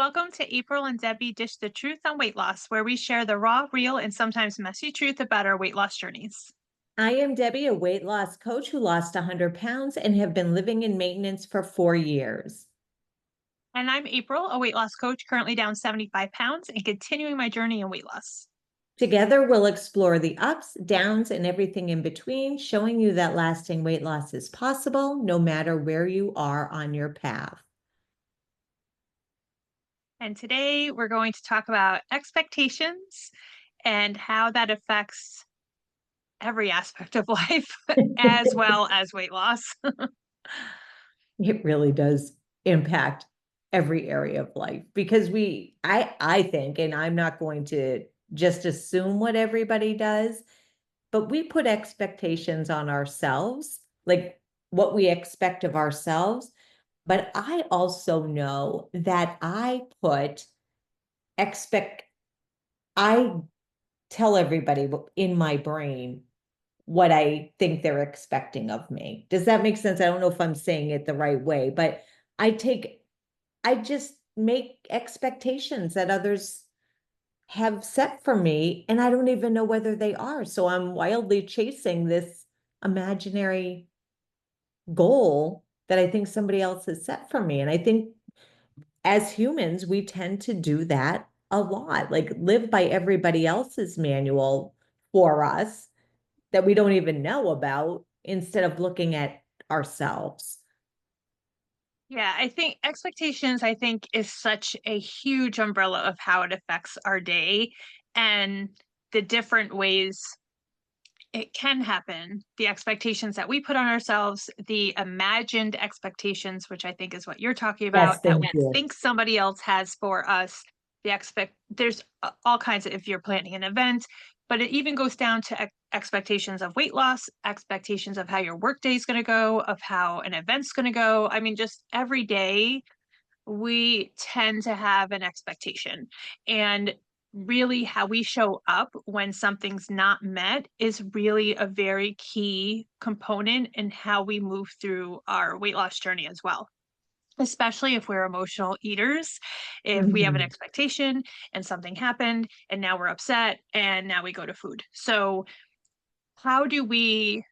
Welcome to April and Debbie Dish the Truth on Weight Loss, where we share the raw, real, and sometimes messy truth about our weight loss journeys. I am Debbie, a weight loss coach who lost 100 pounds and have been living in maintenance for 4 years. And I'm April, a weight loss coach currently down 75 pounds and continuing my journey in weight loss. Together, we'll explore the ups, downs, and everything in between, showing you that lasting weight loss is possible no matter where you are on your path. And today we're going to talk about expectations and how that affects every aspect of life, as well as weight loss. It really does impact every area of life because I think, and I'm not going to just assume what everybody does, but we put expectations on ourselves, like what we expect of ourselves. But I also know that expect, I tell everybody in my brain what I think they're expecting of me. Does that make sense? I don't know if I'm saying it the right way, but I take, I just make expectations that others have set for me, and I don't even know whether they are. So I'm wildly chasing this imaginary goal that I think somebody else has set for me. And I think as humans, we tend to do that a lot, like live by everybody else's manual for us that we don't even know about instead of looking at ourselves. Yeah, I think expectations, I think, is such a huge umbrella of how it affects our day and the different ways it can happen. The expectations that we put on ourselves, the imagined expectations, which I think is what you're talking Yes, about, that we thank you. think somebody else has for us. There's all kinds of, if you're planning an event, but it even goes down to expectations of weight loss, expectations of how your workday is going to go, of how an event's going to go. I mean, just every day we tend to have an expectation. And really, how we show up when something's not met is really a very key component in how we move through our weight loss journey as well. Especially if we're emotional eaters, if we have an Mhm. expectation and something happened and now we're upset and now we go to food. So, how do we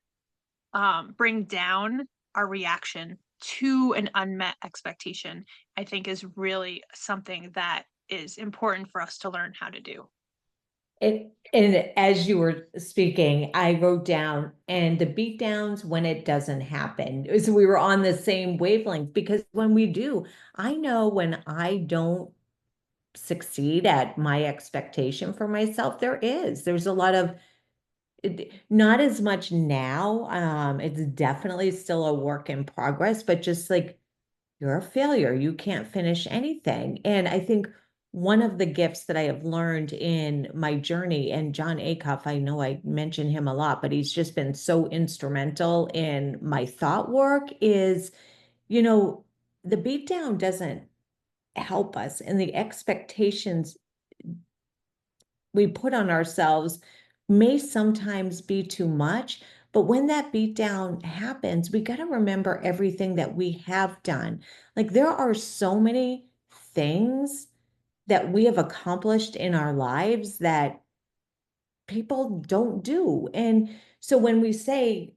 bring down our reaction to an unmet expectation, I think is really something that is important for us to learn how to do. And as you were speaking, I wrote down, and the beat downs when it doesn't happen. So we were on the same wavelength because when we do, I know when I don't succeed at my expectation for myself, there's a lot of not as much now. It's definitely still a work in progress, but just like you're a failure. You can't finish anything. And I think one of the gifts that I have learned in my journey, and John Acuff, I know I mention him a lot, but he's just been so instrumental in my thought work, is, you know, the beatdown doesn't help us, and the expectations we put on ourselves may sometimes be too much. But when that beat down happens, we got to remember everything that we have done. Like there are so many things that we have accomplished in our lives that people don't do. And so when we say,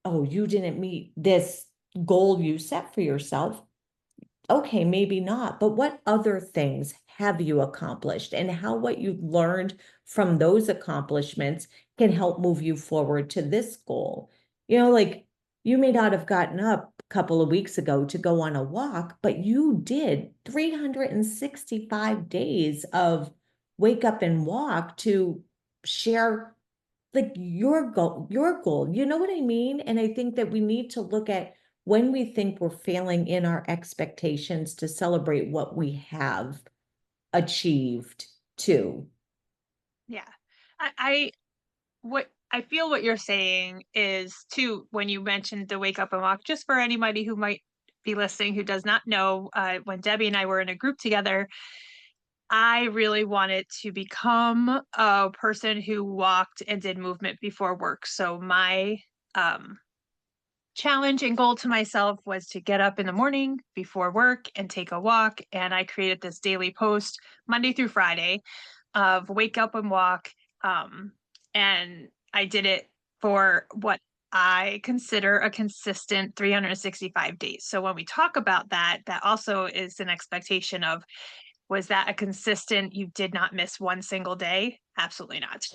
oh, you didn't meet this goal you set for yourself, okay, maybe not, but what other things have you accomplished and how what you've learned from those accomplishments can help move you forward to this goal? Like you may not have gotten up a couple of weeks ago to go on a walk, but you did 365 days of wake up and walk to share like your goal. You know what I mean? And I think that we need to look at when we think we're failing in our expectations to celebrate what we have achieved too. Yeah. I what I feel what you're saying is too, when you mentioned the wake up and walk, just for anybody who might be listening who does not know, when Debbie and I were in a group together, I really wanted to become a person who walked and did movement before work. So my um challenge and goal to myself was to get up in the morning before work and take a walk. And I created this daily post Monday through Friday of wake up and walk. Um, and I did it for what I consider a consistent 365 days. So when we talk about that, that also is an expectation of, was that a consistent, you did not miss one single day? Absolutely not.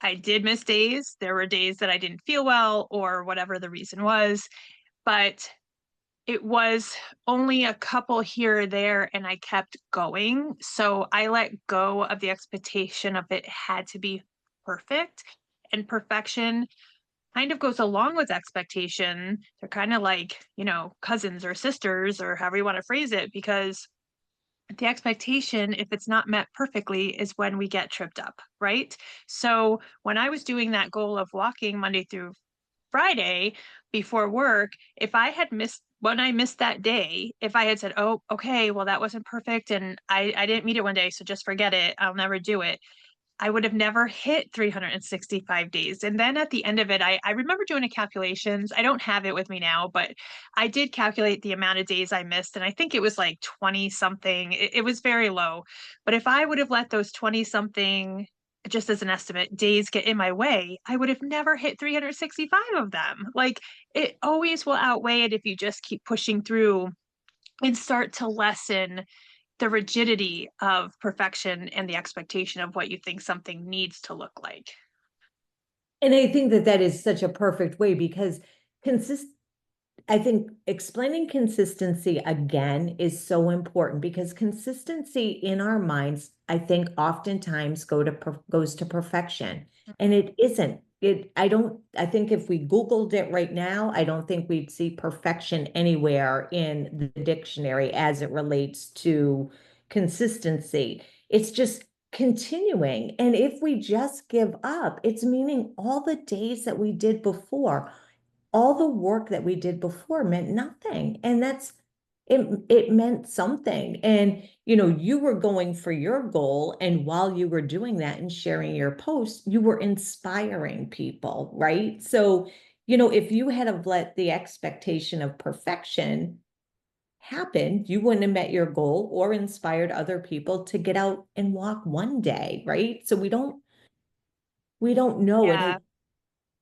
I did miss days. There were days that I didn't feel well or whatever the reason was, but it was only a couple here or there and I kept going. So I let go of the expectation of it had to be perfect. And perfection kind of goes along with expectation. They're kind of like, cousins or sisters or however you want to phrase it, because the expectation, if it's not met perfectly, is when we get tripped up, right? So when I was doing that goal of walking Monday through Friday before work, if I had missed when I missed that day, if I had said, oh, okay, well, that wasn't perfect and I didn't meet it one day, so just forget it, I'll never do it, I would have never hit 365 days. And then at the end of it, I remember doing the calculations. I don't have it with me now, but I did calculate the amount of days I missed. And I think it was like 20 something. It was very low. But if I would have let those 20 something, just as an estimate, days get in my way, I would have never hit 365 of them. Like it always will outweigh it if you just keep pushing through and start to lessen the rigidity of perfection and the expectation of what you think something needs to look like. And I think that that is such a perfect way because consist I think explaining consistency again is so important because consistency in our minds, I think oftentimes goes to perfection. And it isn't. I think if we Googled it right now, I don't think we'd see perfection anywhere in the dictionary as it relates to consistency. It's just continuing. And if we just give up, it's meaning all the days that we did before, all the work that we did before meant nothing. And it meant something. And you were going for your goal. And while you were doing that and sharing your post, you were inspiring people, right? So, if you had have let the expectation of perfection happen, you wouldn't have met your goal or inspired other people to get out and walk one day, right? So we don't know. Yeah.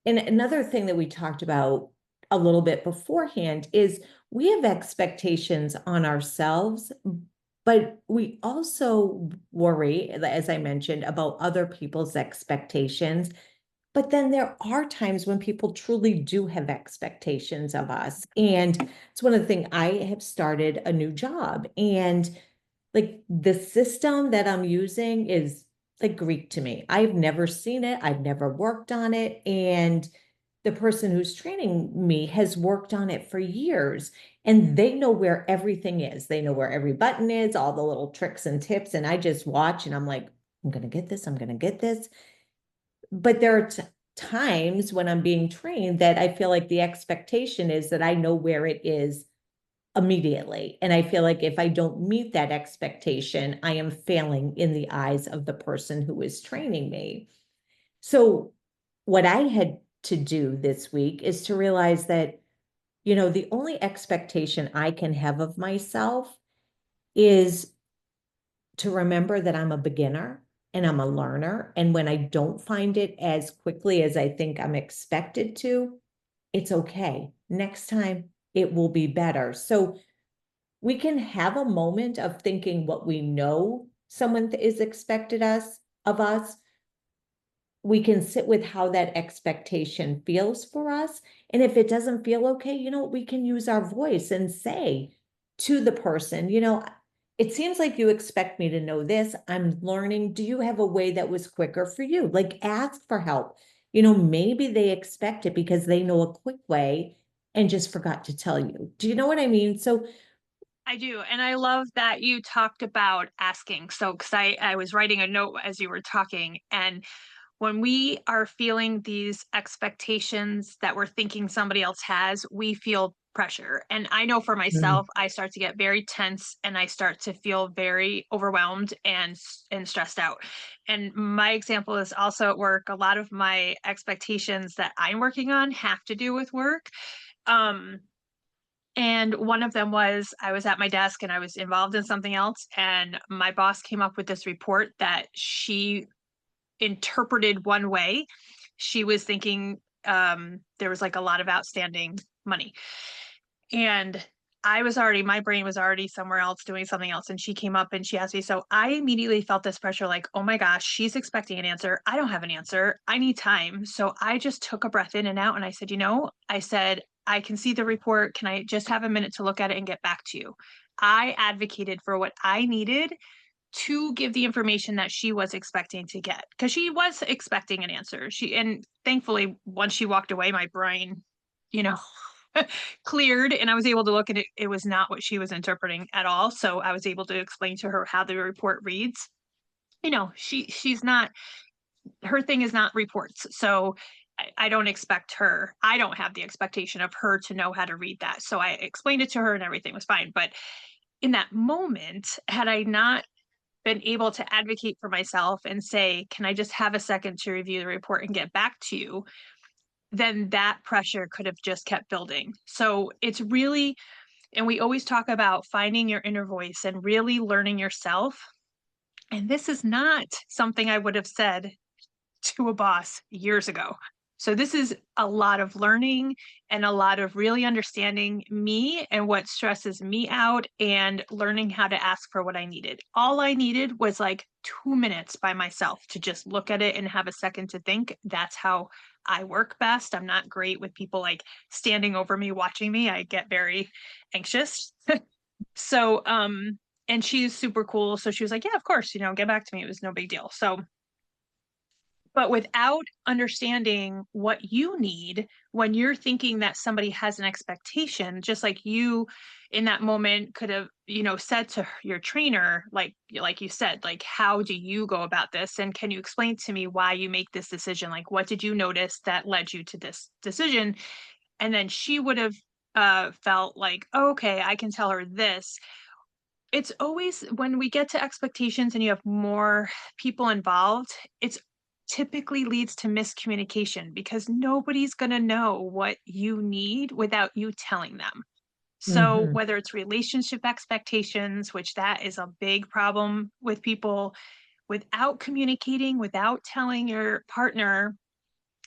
And another thing that we talked about a little bit beforehand is we have expectations on ourselves, but we also worry, as I mentioned, about other people's expectations. But then there are times when people truly do have expectations of us. And it's one of the things. I have started a new job, and like the system that I'm using is like Greek to me. I've never seen it, I've never worked on it. And the person who's training me has worked on it for years, and they know where everything is. They know where every button is, all the little tricks and tips. And I just watch and I'm like, I'm going to get this, I'm going to get this. But there are times when I'm being trained that I feel like the expectation is that I know where it is immediately. And I feel like if I don't meet that expectation, I am failing in the eyes of the person who is training me. So what I had to do this week is to realize that, the only expectation I can have of myself is to remember that I'm a beginner and I'm a learner. And when I don't find it as quickly as I think I'm expected to, it's okay. Next time it will be better. So we can have a moment of thinking what we know someone is expected of us. We can sit with how that expectation feels for us. And if it doesn't feel okay, we can use our voice and say to the person, it seems like you expect me to know this. I'm learning. Do you have a way that was quicker for you? Like ask for help. Maybe they expect it because they know a quick way and just forgot to tell you. Do you know what I mean? So I do. And I love that you talked about asking. So, because I was writing a note as you were talking, and when we are feeling these expectations that we're thinking somebody else has, we feel pressure. And I know for mm, myself, I start to get very tense and I start to feel very overwhelmed and stressed out. And my example is also at work. A lot of my expectations that I'm working on have to do with work. And one of them was I was at my desk and I was involved in something else, and my boss came up with this report that she interpreted one way. She was thinking there was like a lot of outstanding money. And my brain was already somewhere else doing something else. And she came up and she asked me. So I immediately felt this pressure like, oh my gosh, she's expecting an answer. I don't have an answer. I need time. So I just took a breath in and out and I said, I said, I can see the report. Can I just have a minute to look at it and get back to you? I advocated for what I needed to give the information that she was expecting to get, because she was expecting an answer. And thankfully, once she walked away, my brain, you know, cleared and I was able to look at it. It was not what she was interpreting at all. So I was able to explain to her how the report reads. She's not, her thing is not reports. So I don't expect her, I don't have the expectation of her to know how to read that. So I explained it to her and everything was fine. But in that moment, had I not been able to advocate for myself and say, can I just have a second to review the report and get back to you? Then that pressure could have just kept building. So it's really, and we always talk about finding your inner voice and really learning yourself. And this is not something I would have said to a boss years ago. So this is a lot of learning and a lot of really understanding me and what stresses me out and learning how to ask for what I needed. All I needed was like 2 minutes by myself to just look at it and have a second to think. That's how I work best. I'm not great with people like standing over me, watching me. I get very anxious. So, and she's super cool. So she was like, yeah, of course, get back to me. It was no big deal. So but without understanding what you need when you're thinking that somebody has an expectation, just like you in that moment could have, said to your trainer, like you said, like, how do you go about this? And can you explain to me why you make this decision? Like, what did you notice that led you to this decision? And then she would have felt like, oh, okay, I can tell her this. It's always when we get to expectations and you have more people involved, it's typically leads to miscommunication because nobody's going to know what you need without you telling them. So Mhm. whether it's relationship expectations, which that is a big problem with people, without communicating, without telling your partner,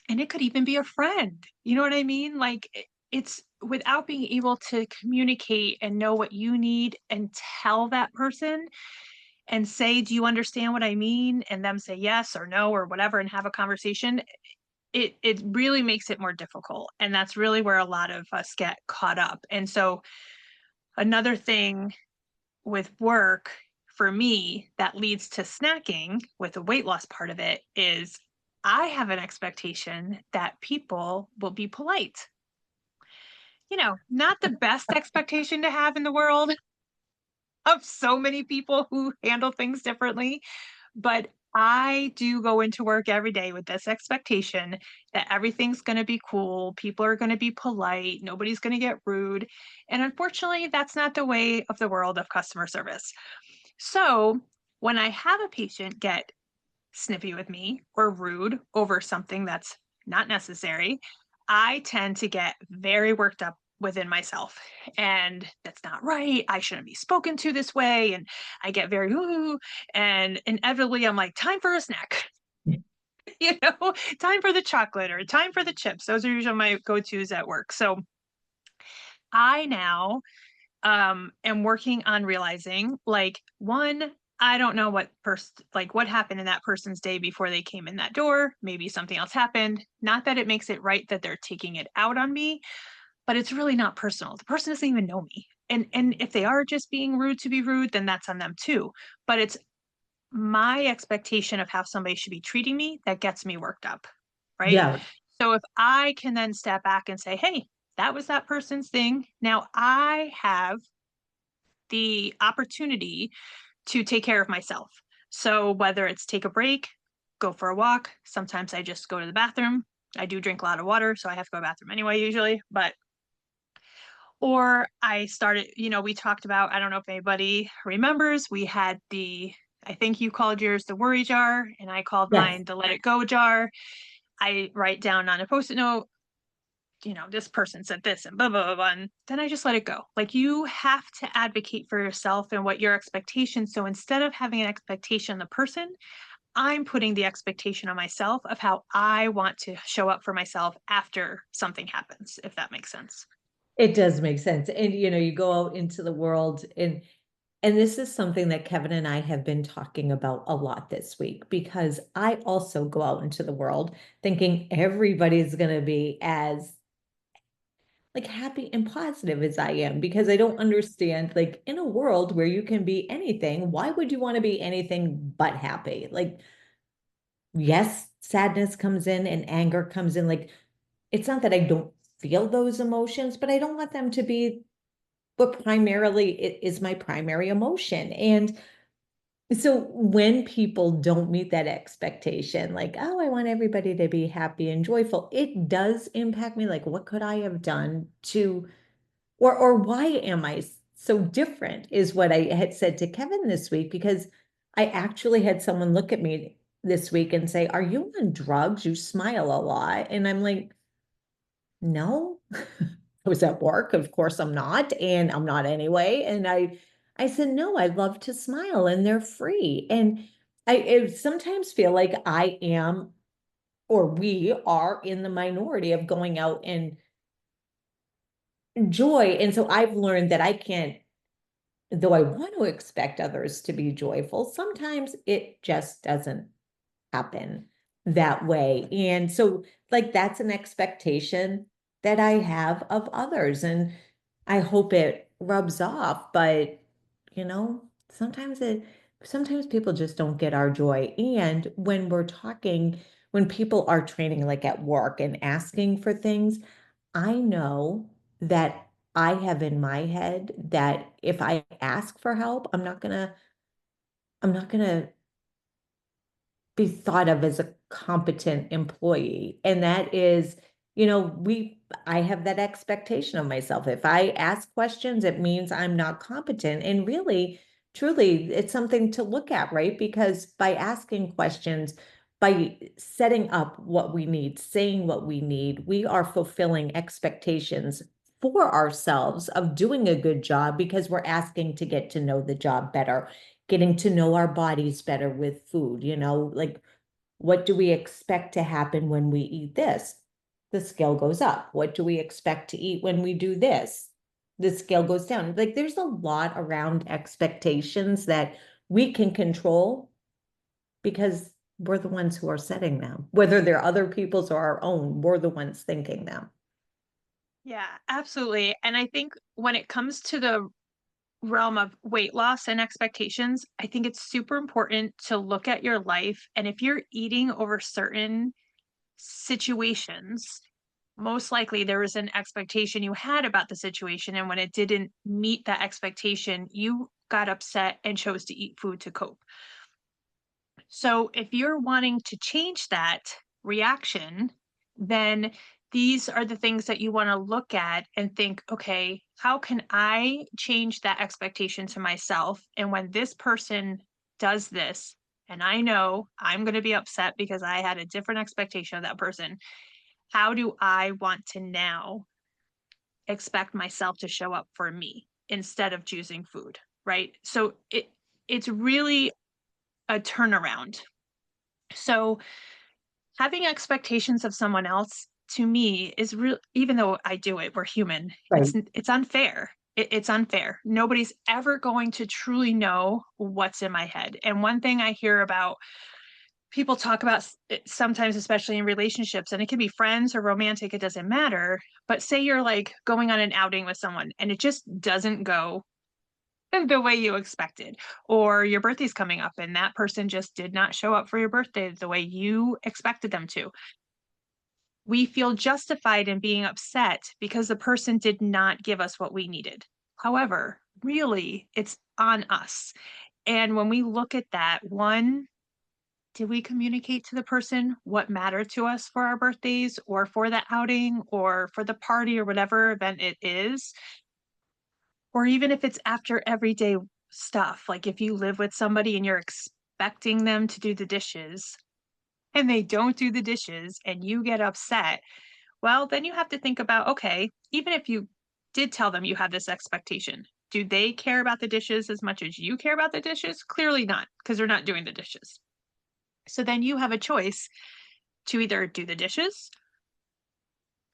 and it could even be a friend. You know what I mean? Like it's without being able to communicate and know what you need and tell that person and say, "Do you understand what I mean?" and them say yes or no or whatever and have a conversation, it really makes it more difficult. And that's really where a lot of us get caught up. And so another thing with work for me that leads to snacking with the weight loss part of it is I have an expectation that people will be polite. Not the best expectation to have in the world of so many people who handle things differently, but I do go into work every day with this expectation that everything's going to be cool. People are going to be polite. Nobody's going to get rude. And unfortunately, that's not the way of the world of customer service. So when I have a patient get snippy with me or rude over something that's not necessary, I tend to get very worked up within myself. And that's not right. I shouldn't be spoken to this way. And I get very, ooh, and inevitably I'm like, time for a snack, time for the chocolate or time for the chips. Those are usually my go tos at work. So I now am working on realizing like one, I don't know what happened in that person's day before they came in that door. Maybe something else happened. Not that it makes it right that they're taking it out on me, but it's really not personal. The person doesn't even know me. And if they are just being rude to be rude, then that's on them too. But it's my expectation of how somebody should be treating me that gets me worked up, right? Yeah. So if I can then step back and say, hey, that was that person's thing. Now I have the opportunity to take care of myself. So whether it's take a break, go for a walk, sometimes I just go to the bathroom. I do drink a lot of water, so I have to go to the bathroom anyway, usually. But or I started, we talked about, I don't know if anybody remembers, we had I think you called yours the worry jar, and I called Yes. mine the let it go jar. I write down on a post-it note this person said this and blah, blah, blah, blah, and then I just let it go. Like you have to advocate for yourself and what your expectations. So instead of having an expectation on the person, I'm putting the expectation on myself of how I want to show up for myself after something happens, if that makes sense. It does make sense. And you go out into the world and this is something that Kevin and I have been talking about a lot this week because I also go out into the world thinking everybody's going to be as like happy and positive as I am because I don't understand like in a world where you can be anything, why would you want to be anything but happy? Like yes, sadness comes in and anger comes in. Like it's not that I don't feel those emotions, but I don't want them to be what primarily it is my primary emotion. And so when people don't meet that expectation, like, oh, I want everybody to be happy and joyful, it does impact me. Like, what could I have done to, or why am I so different is what I had said to Kevin this week, because I actually had someone look at me this week and say, are you on drugs? You smile a lot. And I'm like, no, I was at work. Of course I'm not, and I'm not anyway. And I said, no, I love to smile and they're free. And I sometimes feel like I am, or we are in the minority of going out and joy. And so I've learned that I can't, though I want to expect others to be joyful, sometimes it just doesn't happen that way. And so like that's an expectation that I have of others and I hope it rubs off, but you know, sometimes people just don't get our joy. And when we're talking, when people are training like at work and asking for things, I know that I have in my head that if I ask for help, I'm not gonna be thought of as a competent employee. And that is, I have that expectation of myself. If I ask questions, it means I'm not competent. And really, truly, it's something to look at, right? Because by asking questions, by setting up what we need, saying what we need, we are fulfilling expectations for ourselves of doing a good job because we're asking to get to know the job better, getting to know our bodies better with food, like what do we expect to happen when we eat this? The scale goes up. What do we expect to eat when we do this? The scale goes down. Like there's a lot around expectations that we can control because we're the ones who are setting them. Whether they're other people's or our own, we're the ones thinking them. Yeah, absolutely. And I think when it comes to the realm of weight loss and expectations, I think it's super important to look at your life. And if you're eating over certain situations, most likely there was an expectation you had about the situation. And when it didn't meet that expectation, you got upset and chose to eat food to cope. So if you're wanting to change that reaction, then these are the things that you want to look at and think, okay, how can I change that expectation to myself? And when this person does this, and I know I'm going to be upset because I had a different expectation of that person, how do I want to now expect myself to show up for me instead of choosing food, right? So it's really a turnaround. So having expectations of someone else to me is real. Even though I do it, we're human. Right. It's unfair. It's unfair. Nobody's ever going to truly know what's in my head. And one thing I hear about people talk about sometimes, especially in relationships, and it can be friends or romantic, it doesn't matter. But say you're like going on an outing with someone and it just doesn't go the way you expected, or your birthday's coming up and that person just did not show up for your birthday the way you expected them to. We feel justified in being upset because the person did not give us what we needed. However, really, it's on us. And when we look at that, one, did we communicate to the person what mattered to us for our birthdays or for that outing or for the party or whatever event it is? Or even if it's after everyday stuff, like if you live with somebody and you're expecting them to do the dishes and they don't do the dishes and you get upset, Well, then you have to think about, okay, even if you did tell them you have this expectation, do they care about the dishes as much as you care about the dishes? Clearly not, because they're not doing the dishes. So then you have a choice to either do the dishes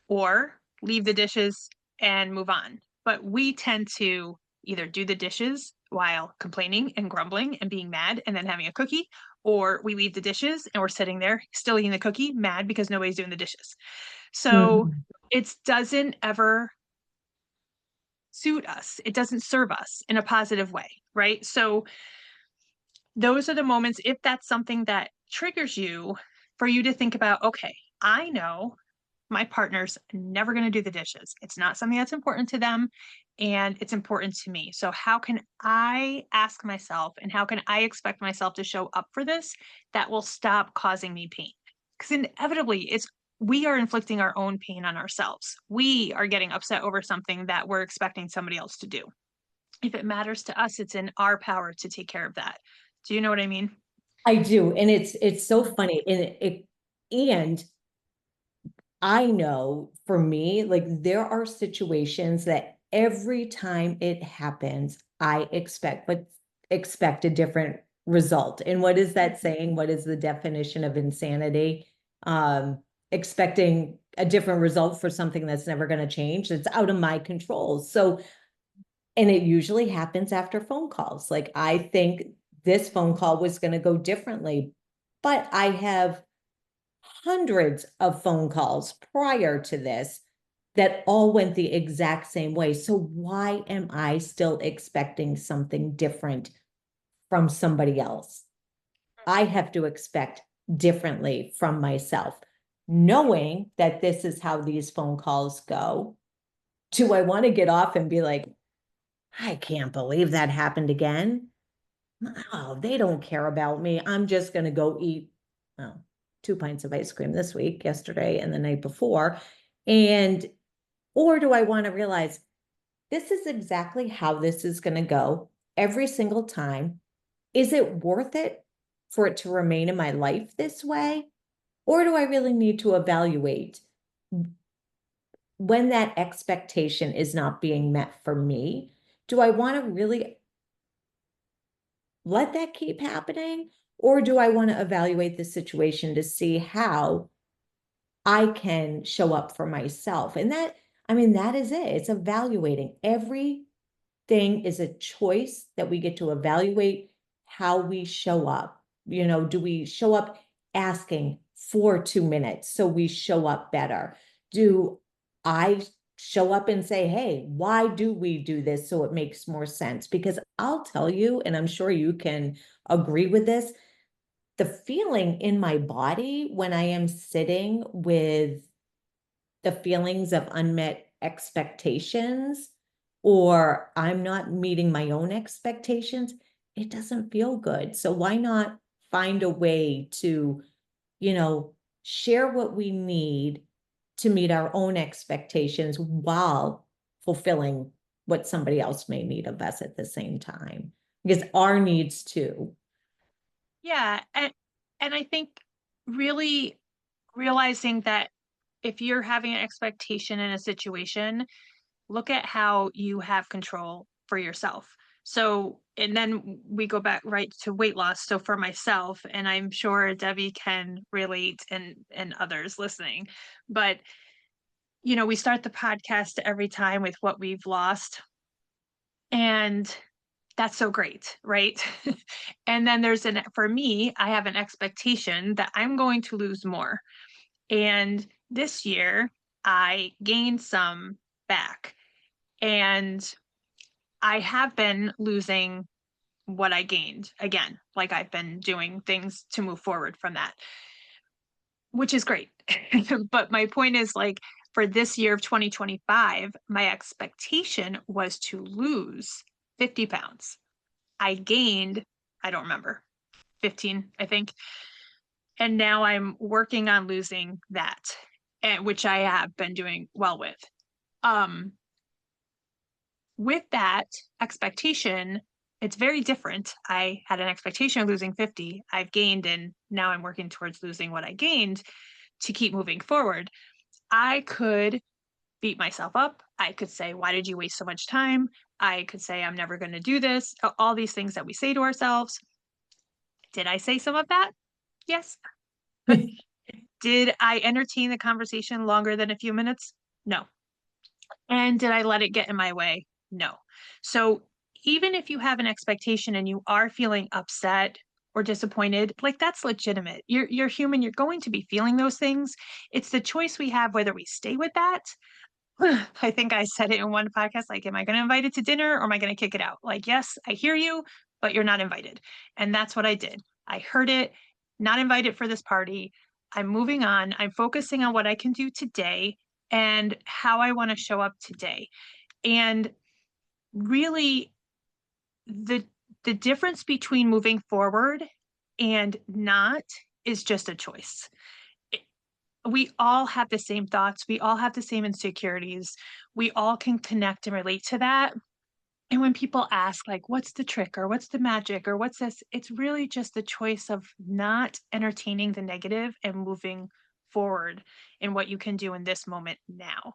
or leave the dishes and move on. But we tend to either do the dishes while complaining and grumbling and being mad and then having a cookie, or we leave the dishes and we're sitting there still eating the cookie, mad because nobody's doing the dishes. So Mhm. it doesn't ever suit us. It doesn't serve us in a positive way, right? So those are the moments, if that's something that triggers you, for you to think about, okay, I know my partner's never going to do the dishes. It's not something that's important to them and it's important to me. So, how can I ask myself and how can I expect myself to show up for this that will stop causing me pain? Because inevitably, we are inflicting our own pain on ourselves. We are getting upset over something that we're expecting somebody else to do. If it matters to us, it's in our power to take care of that. Do you know what I mean? I do, and it's so funny, and and I know for me, like there are situations that every time it happens, I expect a different result. And what is that Mhm. saying? What is the definition of insanity? Expecting a different result for something that's never going to change. It's out of my control. So, and it usually happens after phone calls. Like I think this phone call was going to go differently, but I have hundreds of phone calls prior to this that all went the exact same way. So why am I still expecting something different from somebody else? I have to expect differently from myself, knowing that this is how these phone calls go. Do I want to get off and be like, I can't believe that happened again? Oh, they don't care about me. I'm just going to go eat, well, 2 pints of ice cream this week, yesterday and the night before. And, or do I want to realize this is exactly how this is going to go every single time? Is it worth it for it to remain in my life this way? Or do I really need to evaluate when that expectation is not being met for me? Do I want to really let that keep happening? Or do I want to evaluate the situation to see how I can show up for myself? And that, I mean, that is it. It's evaluating. Everything is a choice that we get to evaluate how we show up. You know, do we show up asking for 2 minutes so we show up better? Do I show up and say, hey, why do we do this so it makes more sense? Because I'll tell you, and I'm sure you can agree with this, the feeling in my body when I am sitting with the feelings of unmet expectations, or I'm not meeting my own expectations, it doesn't feel good. So why not find a way to, you know, share what we need to meet our own expectations while fulfilling what somebody else may need of us at the same time? Because our needs too. Yeah, and I think really realizing that if you're having an expectation in a situation, look at how you have control for yourself. So, and then we go back right to weight loss. So for myself, and I'm sure Debbie can relate and others listening, but we start the podcast every time with what we've lost. And that's so great, right? And then for me, I have an expectation that I'm going to lose more. And this year, I gained some back. And I have been losing what I gained again. Like I've been doing things to move forward from that, which is great. But my point is like for this year of 2025, my expectation was to lose 50 pounds. I gained, I don't remember, 15, I think. And now I'm working on losing that, which I have been doing well with. Um, with that expectation, it's very different. I had an expectation of losing 50. I've gained, and now I'm working towards losing what I gained to keep moving forward. I could beat myself up. I could say, why did you waste so much time? I could say, I'm never going to do this. All these things that we say to ourselves. Did I say some of that? Yes. Did I entertain the conversation longer than a few minutes? No. And did I let it get in my way? No. So even if you have an expectation and you are feeling upset or disappointed, like that's legitimate. You're human, you're going to be feeling those things. It's the choice we have whether we stay with that. I think I said it in one podcast, like, am I going to invite it to dinner or am I going to kick it out? Like, yes, I hear you, but you're not invited. And that's what I did. I heard it, not invited for this party. I'm moving on. I'm focusing on what I can do today and how I want to show up today. And really the the difference between moving forward and not is just a choice. It- We all have the same thoughts, we all have the same insecurities. We all can connect and relate to that. And when people ask like what's the trick or what's the magic or what's this, it's really just the choice of not entertaining the negative and moving forward in what you can do in this moment now.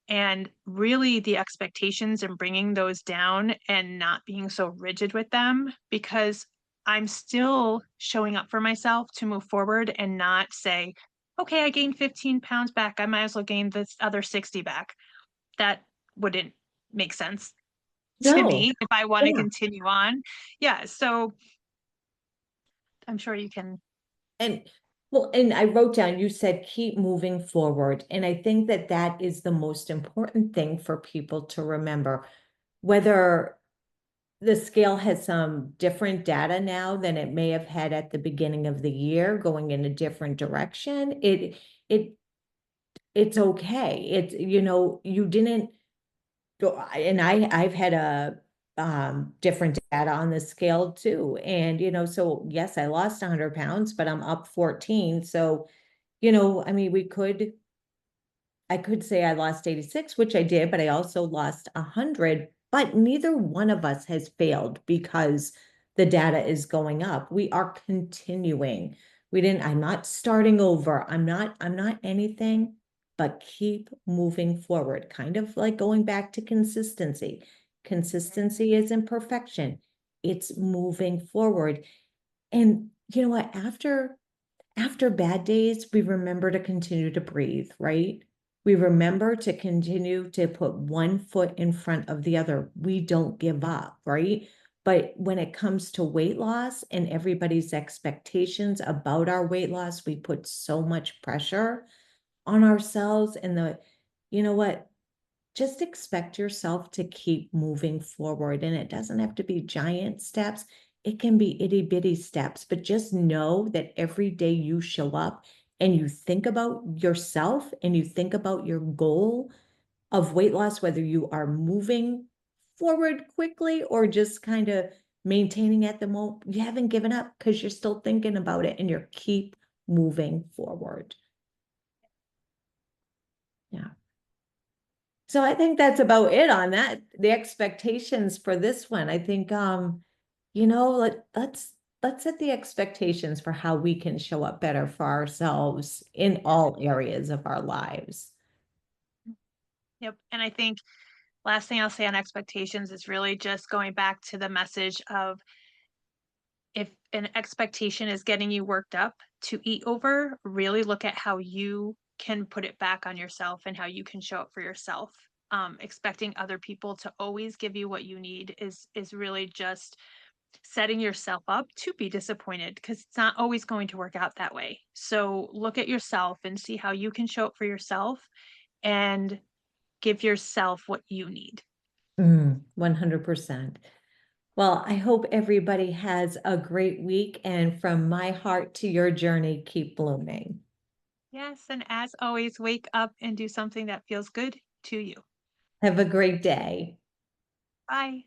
And really the expectations and bringing those down and not being so rigid with them because I'm still showing up for myself to move forward and not say, okay, I gained 15 pounds back. I might as well gain this other 60 back. That wouldn't make sense to No, me if I want to yeah. continue on. Yeah. So I'm sure you can. And well, and I wrote down, you said keep moving forward. And I think that that is the most important thing for people to remember, whether the scale has some different data now than it may have had at the beginning of the year, going in a different direction. It, it's okay. It's, you didn't go, and I've had a different data on the scale too. And, so yes, I lost 100 pounds, but I'm up 14. So, I mean, I could say I lost 86, which I did, but I also lost 100. But neither one of us has failed because the data is going up. We are continuing. I'm not starting over. I'm not anything but keep moving forward, kind of like going back to consistency. Consistency isn't perfection, it's moving forward. And you know what? After bad days, we remember to continue to breathe, right? We remember to continue to put one foot in front of the other. We don't give up, right? But when it comes to weight loss and everybody's expectations about our weight loss, we put so much pressure on ourselves. And you know what? Just expect yourself to keep moving forward. And it doesn't have to be giant steps. It can be itty bitty steps, but just know that every day you show up and you think about yourself and you think about your goal of weight loss, whether you are moving forward quickly or just kind of maintaining at the moment, you haven't given up because you're still thinking about it and you're keep moving forward. Yeah. So I think that's about it on that. The expectations for this one. I think let's set the expectations for how we can show up better for ourselves in all areas of our lives. Yep. And I think last thing I'll say on expectations is really just going back to the message of if an expectation is getting you worked up to eat over, really look at how you can put it back on yourself and how you can show up for yourself. Expecting other people to always give you what you need is really just setting yourself up to be disappointed because it's not always going to work out that way. So look at yourself and see how you can show up for yourself and give yourself what you need. 100%. Well, I hope everybody has a great week, and from my heart to your journey, keep blooming. Yes, and as always, wake up and do something that feels good to you. Have a great day. Bye.